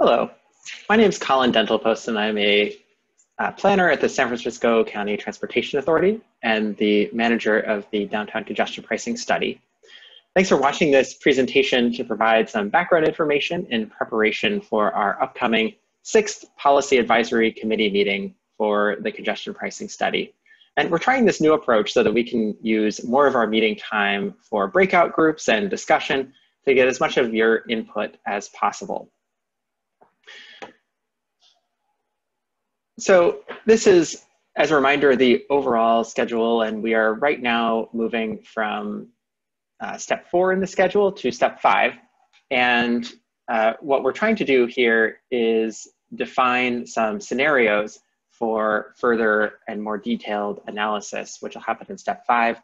Hello, my name is Colin Dentel-Post, and I'm a planner at the San Francisco County Transportation Authority and the manager of the Downtown Congestion Pricing Study. Thanks for watching this presentation to provide some background information in preparation for our upcoming 6th Policy Advisory Committee meeting for the Congestion Pricing Study. And we're trying this new approach so that we can use more of our meeting time for breakout groups and discussion to get as much of your input as possible. So this is, as a reminder, the overall schedule, and we are right now moving from step 4 in the schedule to step 5. And what we're trying to do here is define some scenarios for further and more detailed analysis, which will happen in step 5,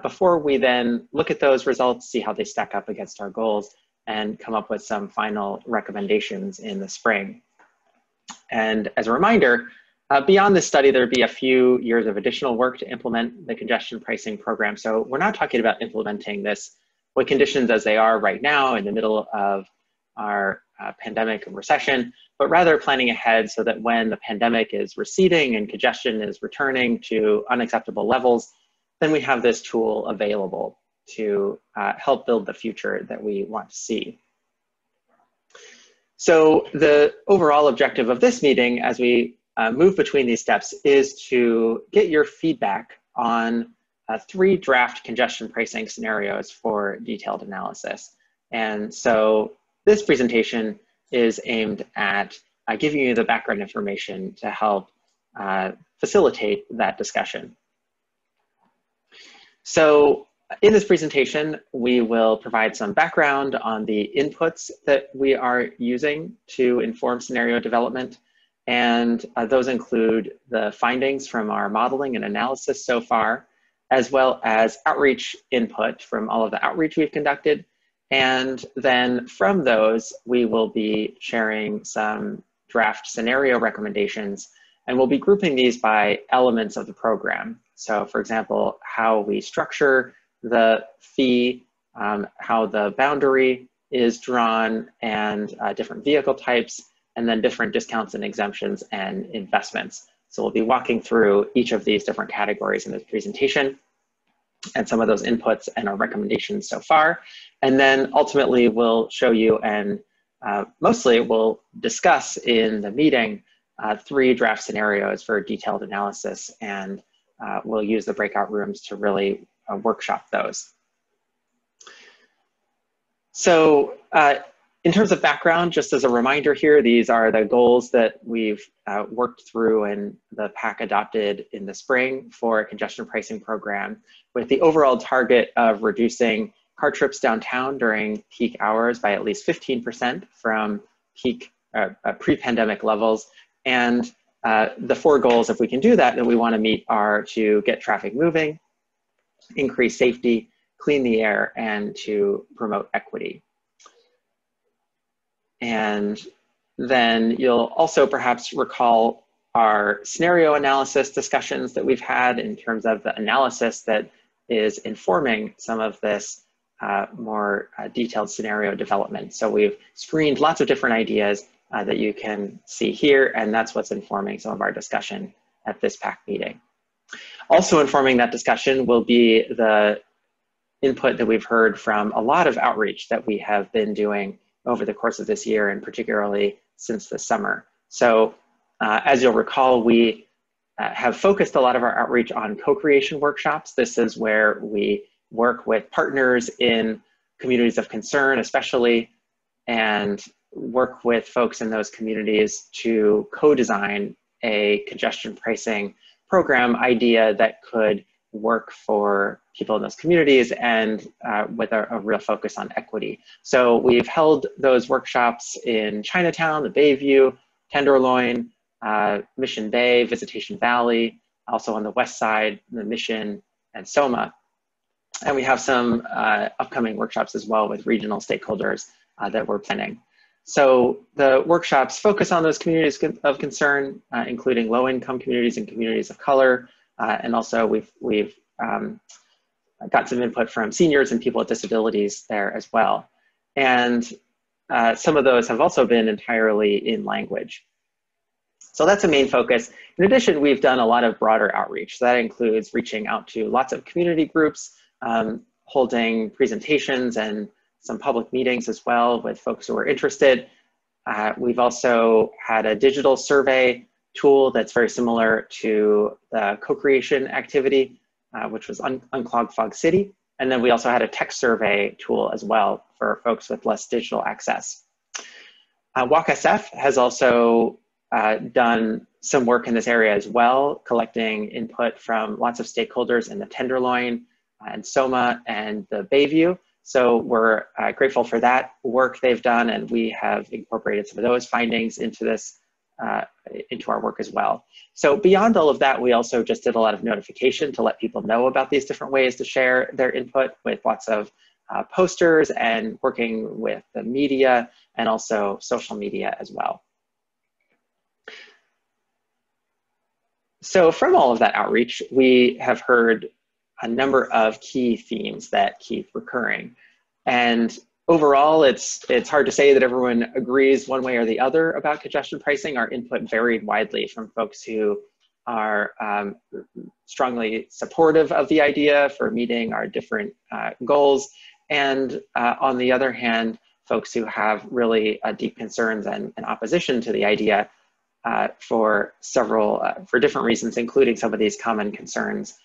before we then look at those results, see how they stack up against our goals, and come up with some final recommendations in the spring. And as a reminder, beyond this study, there'd be a few years of additional work to implement the congestion pricing program. So we're not talking about implementing this with conditions as they are right now in the middle of our pandemic and recession, but rather planning ahead so that when the pandemic is receding and congestion is returning to unacceptable levels, then we have this tool available to help build the future that we want to see. So the overall objective of this meeting as we move between these steps is to get your feedback on 3 draft congestion pricing scenarios for detailed analysis. And so this presentation is aimed at giving you the background information to help facilitate that discussion. So in this presentation, we will provide some background on the inputs that we are using to inform scenario development. And those include the findings from our modeling and analysis so far, as well as outreach input from all of the outreach we've conducted. And then from those, we will be sharing some draft scenario recommendations, and we'll be grouping these by elements of the program. So for example, how we structure the fee, how the boundary is drawn, and different vehicle types, and then different discounts and exemptions and investments. So we'll be walking through each of these different categories in this presentation and some of those inputs and our recommendations so far. And then ultimately we'll show you and mostly we'll discuss in the meeting 3 draft scenarios for detailed analysis, and we'll use the breakout rooms to really workshop those. So in terms of background, just as a reminder here, these are the goals that we've worked through in the PAC adopted in the spring for a congestion pricing program, with the overall target of reducing car trips downtown during peak hours by at least 15% from peak pre-pandemic levels. And the 4 goals, if we can do that we want to meet, are to get traffic moving, increase safety, clean the air, and to promote equity. And then you'll also perhaps recall our scenario analysis discussions that we've had in terms of the analysis that is informing some of this more detailed scenario development. So we've screened lots of different ideas that you can see here, and that's what's informing some of our discussion at this PAC meeting. Also informing that discussion will be the input that we've heard from a lot of outreach that we have been doing over the course of this year, and particularly since the summer. So as you'll recall, we have focused a lot of our outreach on co-creation workshops. This is where we work with partners in communities of concern, especially, and work with folks in those communities to co-design a congestion pricing program idea that could work for people in those communities and with a real focus on equity. So we've held those workshops in Chinatown, the Bayview, Tenderloin, Mission Bay, Visitation Valley, also on the west side, the Mission and Soma. And we have some upcoming workshops as well with regional stakeholders that we're planning. So the workshops focus on those communities of concern, including low-income communities and communities of color. And also we've got some input from seniors and people with disabilities there as well. And some of those have also been entirely in language. So that's a main focus. In addition, we've done a lot of broader outreach. So that includes reaching out to lots of community groups, holding presentations and some public meetings as well with folks who are interested. We've also had a digital survey tool that's very similar to the co-creation activity, which was Unclog Fog City. And then we also had a text survey tool as well for folks with less digital access. WalkSF has also done some work in this area as well, collecting input from lots of stakeholders in the Tenderloin and SOMA and the Bayview. So we're grateful for that work they've done, and we have incorporated some of those findings into this, into our work as well. So beyond all of that, we also just did a lot of notification to let people know about these different ways to share their input with lots of posters and working with the media and also social media as well. So from all of that outreach, we have heard a number of key themes that keep recurring. And overall, it's hard to say that everyone agrees one way or the other about congestion pricing. Our input varied widely from folks who are strongly supportive of the idea for meeting our different goals. And on the other hand, folks who have really deep concerns and opposition to the idea for different reasons, including some of these common concerns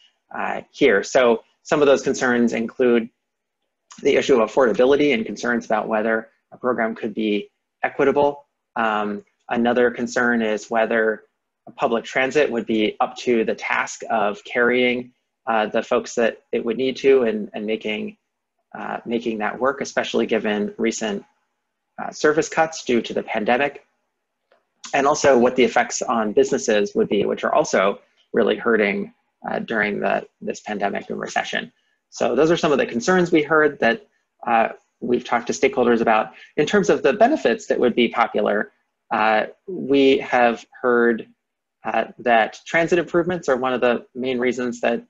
here. So some of those concerns include the issue of affordability and concerns about whether a program could be equitable. Another concern is whether public transit would be up to the task of carrying the folks that it would need to and making that work, especially given recent service cuts due to the pandemic. And also what the effects on businesses would be, which are also really hurting during this pandemic and recession. So those are some of the concerns we heard that we've talked to stakeholders about. In terms of the benefits that would be popular, we have heard that transit improvements are one of the main reasons that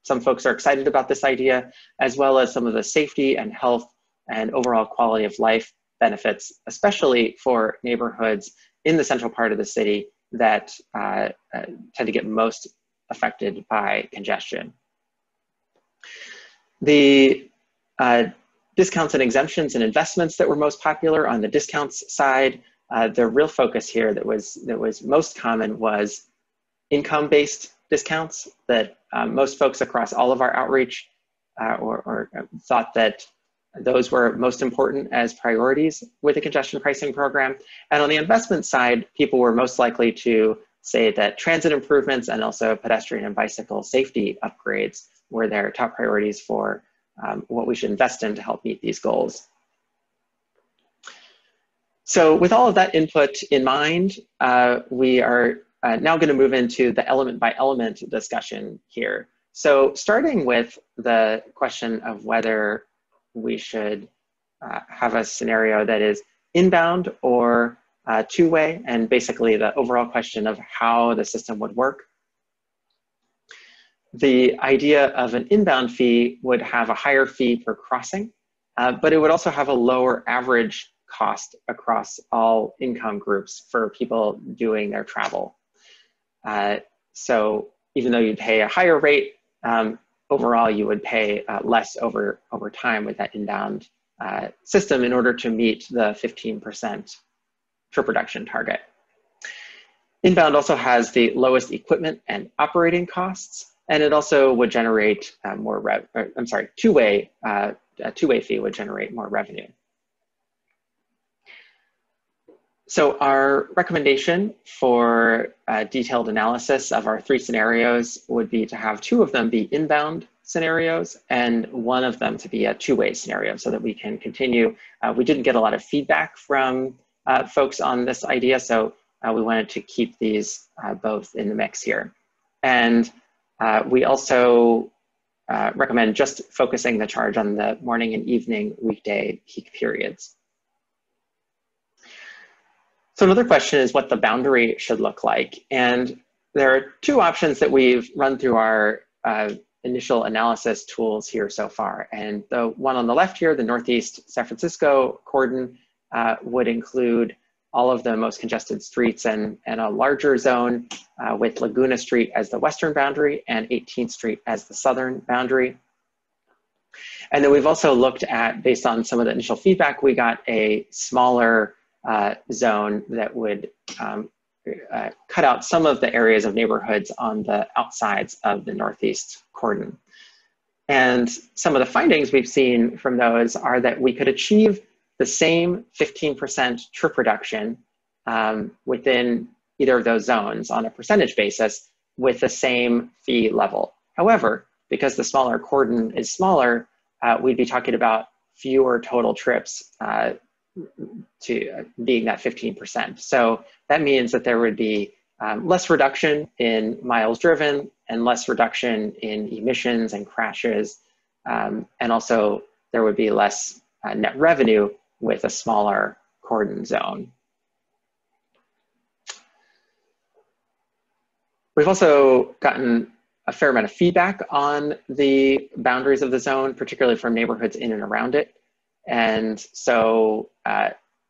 some folks are excited about this idea, as well as some of the safety and health and overall quality of life benefits, especially for neighborhoods in the central part of the city that tend to get most affected by congestion. The discounts and exemptions and investments that were most popular on the discounts side, the real focus here that was most common was income-based discounts that most folks across all of our outreach or thought that those were most important as priorities with the congestion pricing program. And on the investment side, people were most likely to say that transit improvements and also pedestrian and bicycle safety upgrades were their top priorities for what we should invest in to help meet these goals. So with all of that input in mind, we are now going to move into the element by element discussion here. So starting with the question of whether we should have a scenario that is inbound or two-way, and basically the overall question of how the system would work. The idea of an inbound fee would have a higher fee per crossing, but it would also have a lower average cost across all income groups for people doing their travel. So even though you'd pay a higher rate, overall you would pay less over time with that inbound system in order to meet the 15% trip reduction target. Inbound also has the lowest equipment and operating costs, and it also would generate two-way fee would generate more revenue. So our recommendation for detailed analysis of our 3 scenarios would be to have 2 of them be inbound scenarios and 1 of them to be a two-way scenario so that we can continue. We didn't get a lot of feedback from folks on this idea, so we wanted to keep these both in the mix here. And we also recommend just focusing the charge on the morning and evening weekday peak periods. So another question is what the boundary should look like. And there are 2 options that we've run through our initial analysis tools here so far. And the one on the left here, the Northeast San Francisco cordon, would include all of the most congested streets and a larger zone with Laguna Street as the western boundary and 18th Street as the southern boundary. And then we've also looked at, based on some of the initial feedback, we got a smaller zone that would cut out some of the areas of neighborhoods on the outsides of the northeast cordon. And some of the findings we've seen from those are that we could achieve the same 15% trip reduction within either of those zones on a percentage basis with the same fee level. However, because the smaller cordon is smaller, we'd be talking about fewer total trips to being that 15%. So that means that there would be less reduction in miles driven and less reduction in emissions and crashes. And also there would be less net revenue with a smaller cordon zone. We've also gotten a fair amount of feedback on the boundaries of the zone, particularly from neighborhoods in and around it. And so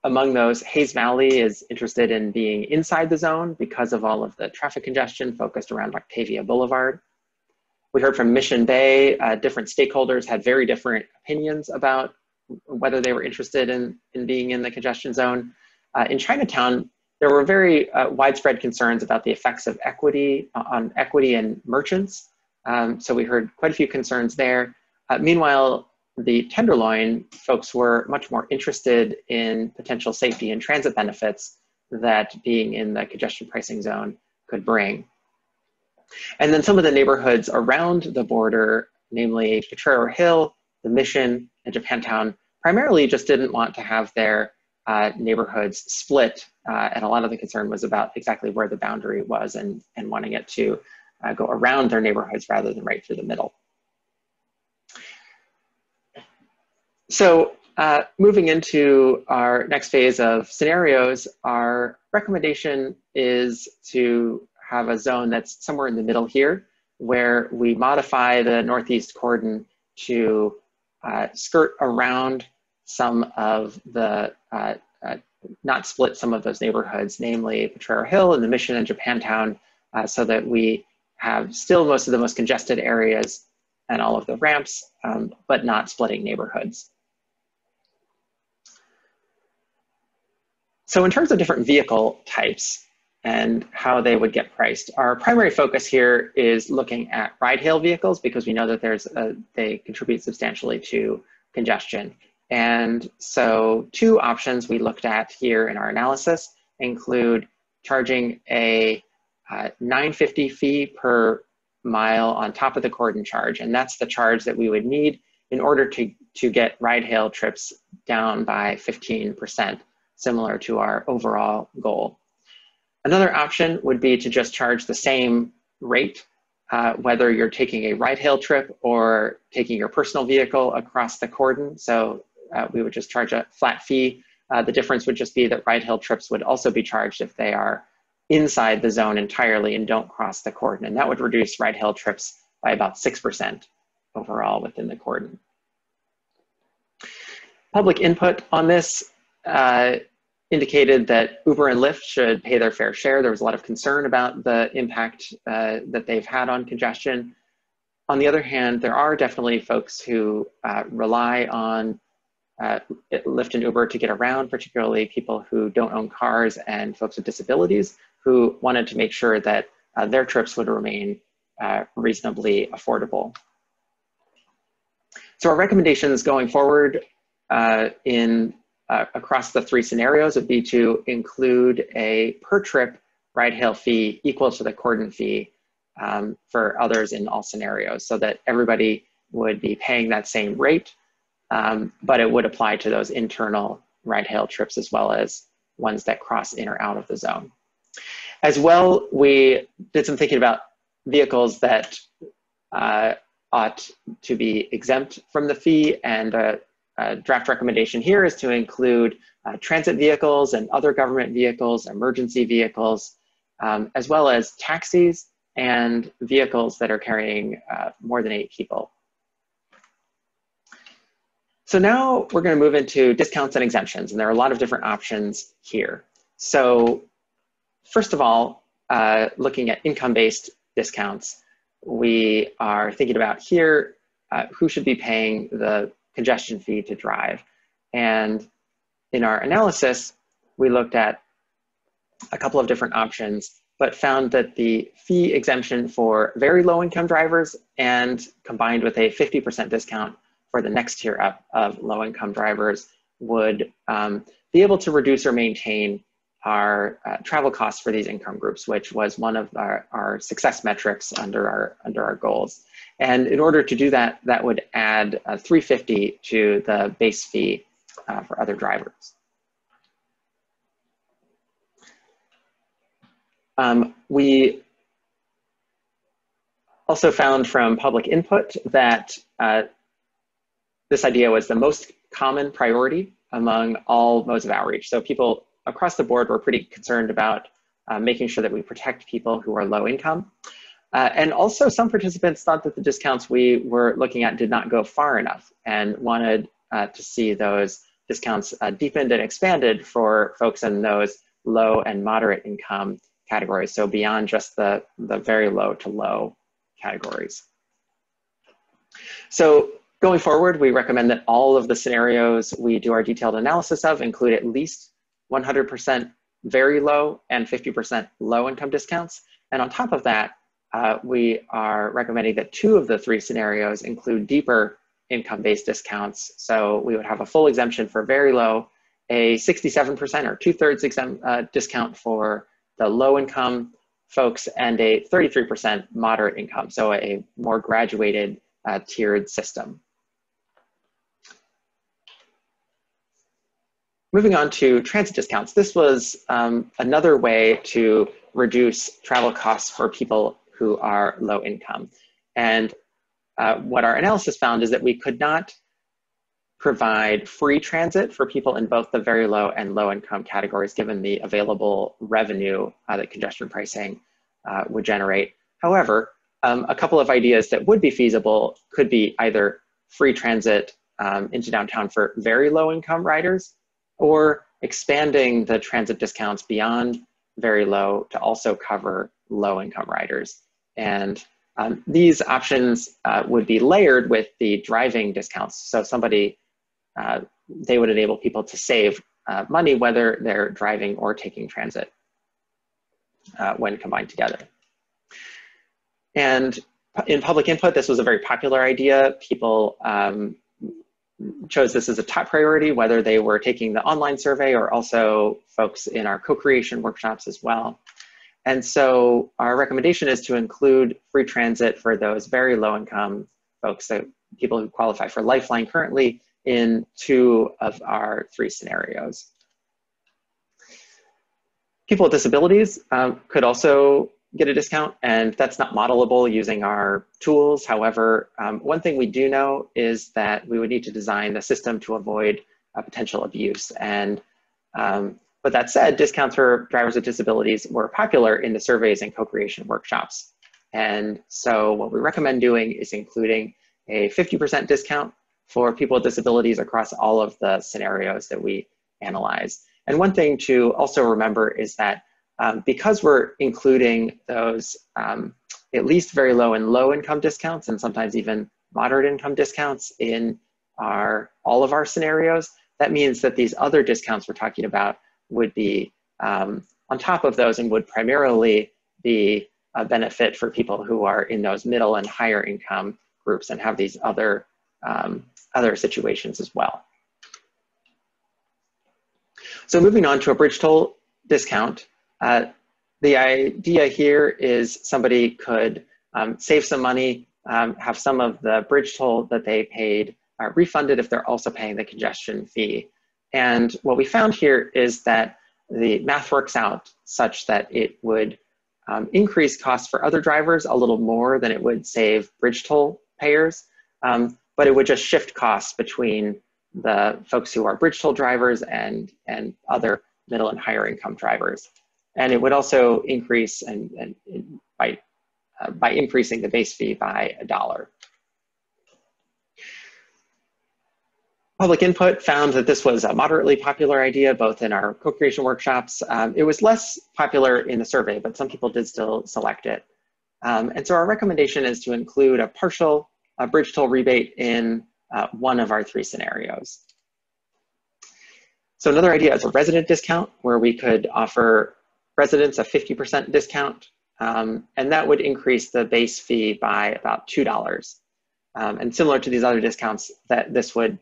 among those, Hayes Valley is interested in being inside the zone because of all of the traffic congestion focused around Octavia Boulevard. We heard from Mission Bay, different stakeholders had very different opinions about whether they were interested in being in the congestion zone. In Chinatown, there were very widespread concerns about the effects of equity on equity and merchants. So we heard quite a few concerns there. Meanwhile, the Tenderloin folks were much more interested in potential safety and transit benefits that being in the congestion pricing zone could bring. And then some of the neighborhoods around the border, namely Potrero Hill, the Mission, and Japantown, primarily just didn't want to have their neighborhoods split. And a lot of the concern was about exactly where the boundary was and wanting it to go around their neighborhoods rather than right through the middle. So moving into our next phase of scenarios, our recommendation is to have a zone that's somewhere in the middle here, where we modify the northeast cordon to skirt around some of the, not split some of those neighborhoods, namely Potrero Hill and the Mission and Japantown, so that we have still most of the most congested areas and all of the ramps, but not splitting neighborhoods. So in terms of different vehicle types and how they would get priced, our primary focus here is looking at ride-hail vehicles because we know that they contribute substantially to congestion. And so two options we looked at here in our analysis include charging a $9.50 fee per mile on top of the cordon charge. And that's the charge that we would need in order to get ride-hail trips down by 15%, similar to our overall goal. Another option would be to just charge the same rate, whether you're taking a ride-hail trip or taking your personal vehicle across the cordon. So we would just charge a flat fee. The difference would just be that ride-hail trips would also be charged if they are inside the zone entirely and don't cross the cordon. And that would reduce ride-hail trips by about 6% overall within the cordon. Public input on this indicated that Uber and Lyft should pay their fair share. There was a lot of concern about the impact that they've had on congestion. On the other hand, there are definitely folks who rely on Lyft and Uber to get around, particularly people who don't own cars and folks with disabilities who wanted to make sure that their trips would remain reasonably affordable. So our recommendations going forward across the three scenarios would be to include a per trip ride-hail fee equal to the cordon fee for others in all scenarios, so that everybody would be paying that same rate, but it would apply to those internal ride-hail trips as well as ones that cross in or out of the zone. As well, we did some thinking about vehicles that ought to be exempt from the fee, and a draft recommendation here is to include transit vehicles and other government vehicles, emergency vehicles, as well as taxis and vehicles that are carrying more than 8 people. So now we're going to move into discounts and exemptions, and there are a lot of different options here. So first of all, looking at income-based discounts, we are thinking about here who should be paying the congestion fee to drive. And in our analysis, we looked at a couple of different options, but found that the fee exemption for very low income drivers and combined with a 50% discount for the next tier up of low income drivers would be able to reduce or maintain our travel costs for these income groups, which was one of our success metrics under our goals. And in order to do that, that would add $350 to the base fee for other drivers. We also found from public input that this idea was the most common priority among all modes of outreach. So people across the board were pretty concerned about making sure that we protect people who are low income. And also some participants thought that the discounts we were looking at did not go far enough and wanted to see those discounts deepened and expanded for folks in those low and moderate income categories. So beyond just the very low to low categories. So going forward, we recommend that all of the scenarios we do our detailed analysis of include at least 100% very low and 50% low income discounts. And on top of that, we are recommending that 2 of the 3 scenarios include deeper income-based discounts. So we would have a full exemption for very low, a 67% or 2/3 discount for the low income folks, and a 33% moderate income. So a more graduated tiered system. Moving on to transit discounts. This was another way to reduce travel costs for people who are low income. And what our analysis found is that we could not provide free transit for people in both the very low and low income categories, given the available revenue that congestion pricing would generate. However, a couple of ideas that would be feasible could be either free transit into downtown for very low income riders, or expanding the transit discounts beyond very low to also cover low income riders. And these options would be layered with the driving discounts. So they would enable people to save money, whether they're driving or taking transit when combined together. And in public input, this was a very popular idea. People chose this as a top priority, whether they were taking the online survey or also folks in our co-creation workshops as well. And so our recommendation is to include free transit for those very low income folks, so people who qualify for Lifeline currently, in 2 of our 3 scenarios. People with disabilities could also get a discount, and that's not modelable using our tools. However, one thing we do know is that we would need to design the system to avoid potential abuse. And but that said, discounts for drivers with disabilities were popular in the surveys and co-creation workshops. And so what we recommend doing is including a 50% discount for people with disabilities across all of the scenarios that we analyze. And one thing to also remember is that because we're including those at least very low and low income discounts, and sometimes even moderate income discounts in all of our scenarios, that means that these other discounts we're talking about would be on top of those and would primarily be a benefit for people who are in those middle and higher income groups and have these other situations as well. So moving on to a bridge toll discount, the idea here is somebody could save some money, have some of the bridge toll that they paid refunded if they're also paying the congestion fee. And what we found here is that the math works out such that it would increase costs for other drivers a little more than it would save bridge toll payers, but it would just shift costs between the folks who are bridge toll drivers and other middle and higher income drivers. And it would also increase by increasing the base fee by $1. Public input found that this was a moderately popular idea, both in our co-creation workshops. It was less popular in the survey, but some people did still select it. And so our recommendation is to include a partial bridge toll rebate in one of our 3 scenarios. So another idea is a resident discount, where we could offer residents a 50% discount, and that would increase the base fee by about $2. And similar to these other discounts, that this would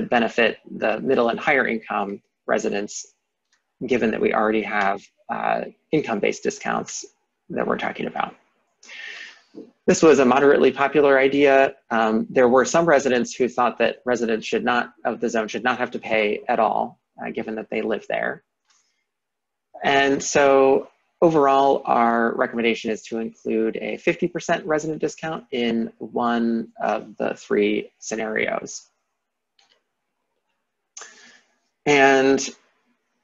benefit the middle and higher income residents, given that we already have income-based discounts that we're talking about. This was a moderately popular idea. There were some residents who thought that residents of the zone should not have to pay at all, given that they live there. And so overall, our recommendation is to include a 50% resident discount in one of the 3 scenarios. And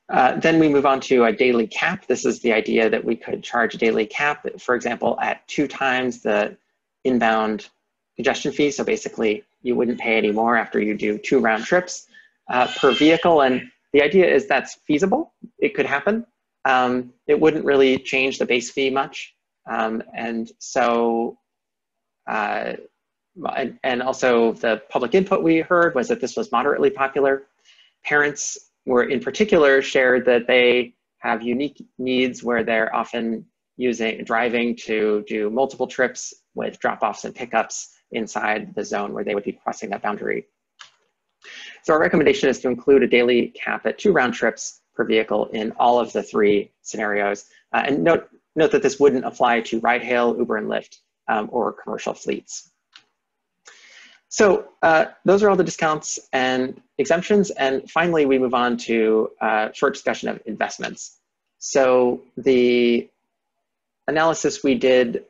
then we move on to a daily cap. This is the idea that we could charge a daily cap, for example, at 2 times the inbound congestion fee. So basically, you wouldn't pay any more after you do 2 round trips per vehicle. And the idea is that's feasible. It could happen. It wouldn't really change the base fee much. And so, and also the public input we heard was that this was moderately popular. Parents in particular shared that they have unique needs where they're often driving to do multiple trips with drop-offs and pickups inside the zone where they would be crossing that boundary. So our recommendation is to include a daily cap at 2 round trips per vehicle in all of the 3 scenarios. And note that this wouldn't apply to ride hail, Uber and Lyft, or commercial fleets. So those are all the discounts and exemptions. And finally, we move on to a short discussion of investments. So the analysis we did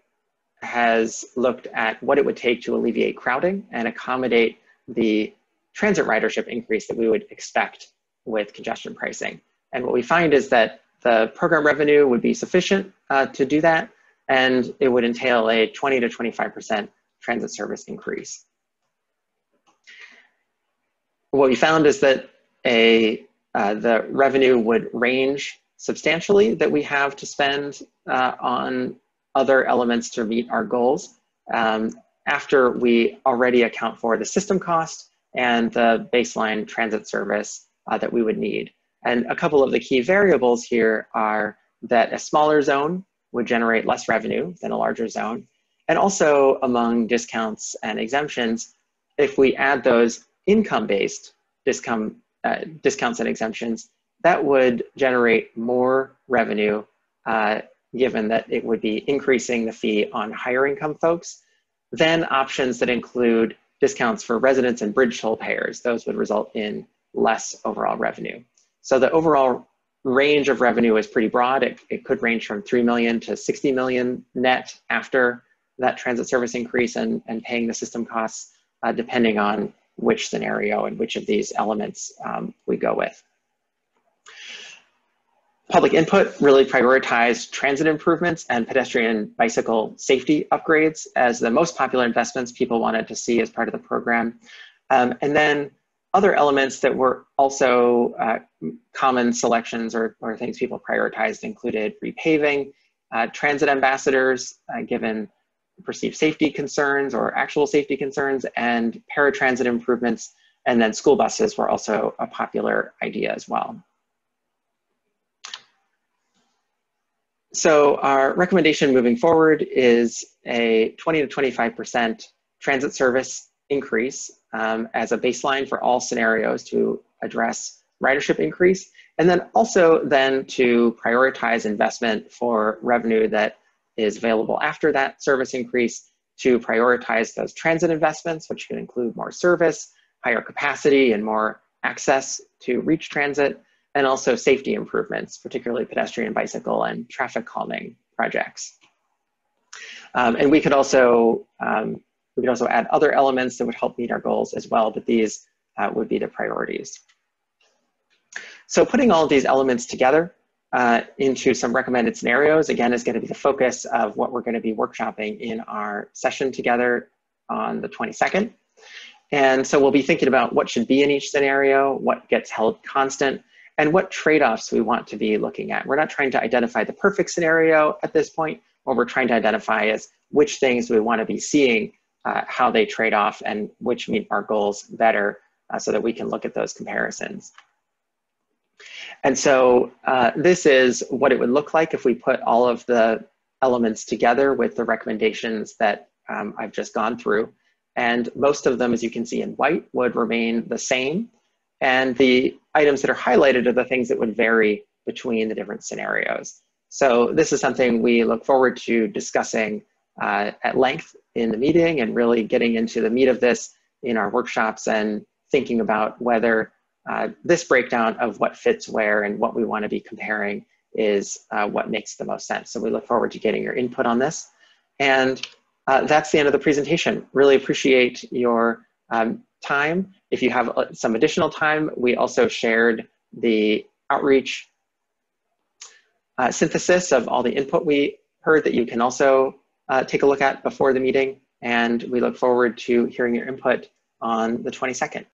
has looked at what it would take to alleviate crowding and accommodate the transit ridership increase that we would expect with congestion pricing. And what we find is that the program revenue would be sufficient to do that, and it would entail a 20 to 25% transit service increase. What we found is that the revenue would range substantially that we have to spend on other elements to meet our goals after we already account for the system cost and the baseline transit service that we would need. And a couple of the key variables here are that a smaller zone would generate less revenue than a larger zone. And also among discounts and exemptions, if we add those income-based discounts and exemptions, that would generate more revenue given that it would be increasing the fee on higher income folks than options that include discounts for residents and bridge toll payers. Those would result in less overall revenue. So the overall range of revenue is pretty broad. It could range from 3 million to 60 million net after that transit service increase and paying the system costs, depending on which scenario and which of these elements we go with. Public input really prioritized transit improvements and pedestrian bicycle safety upgrades as the most popular investments people wanted to see as part of the program. And then other elements that were also common selections or things people prioritized included repaving, transit ambassadors, given perceived safety concerns or actual safety concerns, and paratransit improvements, and then school buses were also a popular idea as well. So our recommendation moving forward is a 20 to 25% transit service increase as a baseline for all scenarios to address ridership increase, and then also then to prioritize investment for revenue that is available after that service increase, to prioritize those transit investments, which can include more service, higher capacity, and more access to reach transit, and also safety improvements, particularly pedestrian, bicycle, and traffic calming projects. And we could also add other elements that would help meet our goals as well, but these would be the priorities. So putting all of these elements together into some recommended scenarios, again, is going to be the focus of what we're going to be workshopping in our session together on the 22nd. And so we'll be thinking about what should be in each scenario, what gets held constant, and what trade-offs we want to be looking at. We're not trying to identify the perfect scenario at this point. What we're trying to identify is which things we want to be seeing, how they trade off, and which meet our goals better, so that we can look at those comparisons. And so this is what it would look like if we put all of the elements together with the recommendations that I've just gone through. And most of them, as you can see in white, would remain the same. And the items that are highlighted are the things that would vary between the different scenarios. So this is something we look forward to discussing at length in the meeting, and really getting into the meat of this in our workshops and thinking about whether this breakdown of what fits where and what we want to be comparing is what makes the most sense. So we look forward to getting your input on this. And that's the end of the presentation. Really appreciate your time. If you have some additional time, we also shared the outreach synthesis of all the input we heard that you can also take a look at before the meeting. And we look forward to hearing your input on the 22nd.